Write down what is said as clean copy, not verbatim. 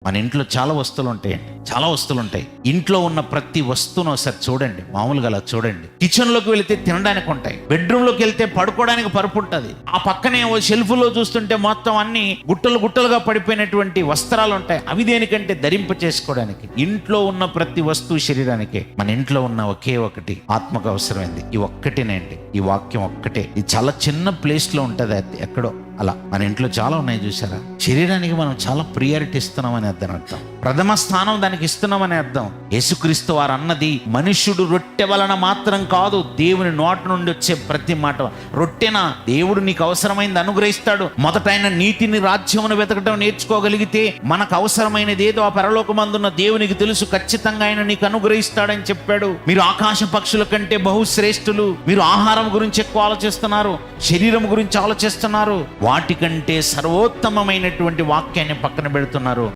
మన ఇంట్లో చాలా వస్తువులు ఉంటాయండి, చాలా వస్తువులు ఉంటాయి. ఇంట్లో ఉన్న ప్రతి వస్తువును ఒకసారి చూడండి, మామూలుగా అలా చూడండి. కిచెన్లోకి వెళితే తినడానికి ఉంటాయి, బెడ్రూమ్లోకి వెళ్తే పడుకోవడానికి పరుపు ఉంటుంది, ఆ పక్కనే ఓ షెల్ఫ్లో చూస్తుంటే మొత్తం అన్ని గుట్టలు గుట్టలుగా పడిపోయినటువంటి వస్త్రాలు ఉంటాయి. అవి దేనికంటే ధరింప చేసుకోవడానికి. ఇంట్లో ఉన్న ప్రతి వస్తువు శరీరానికే. మన ఇంట్లో ఉన్న ఒకే ఒకటి ఆత్మకు అవసరమైంది, ఈ ఒక్కటేనండి, ఈ వాక్యం ఒక్కటే. ఇది చాలా చిన్న ప్లేస్లో ఉంటుంది, అది ఎక్కడో అలా. మన ఇంట్లో చాలా ఉన్నాయి చూసారా. శరీరానికి మనం చాలా ప్రియారిటీ ఇస్తున్నామని అర్థం, ప్రథమ స్థానం దానికి ఇస్తున్నామని అర్థం. యేసుక్రీస్తు వారు అన్నది, మనుష్యుడు రొట్టె వలన మాత్రం కాదు, దేవుని నోట నుండి వచ్చే ప్రతి మాట. రొట్టెన దేవుడు నీకు అవసరమైనది అనుగ్రహిస్తాడు. మొదట ఆయన నీతిని, రాజ్యమును వెతకడం నేర్చుకోగలిగితే మనకు అవసరమైనది ఏదో ఆ పరలోకమందున్న దేవునికి తెలుసు, ఖచ్చితంగా ఆయన నీకు అనుగ్రహిస్తాడని చెప్పాడు. మీరు ఆకాశ పక్షుల కంటే బహుశ్రేష్ఠులు. మీరు ఆహారం గురించి ఎక్కువ ఆలోచిస్తున్నారు, శరీరం గురించి ఆలోచిస్తున్నారు, వాటికంటే సర్వోత్తమమైనటువంటి వాక్యాన్ని పక్కన పెడుతున్నారు.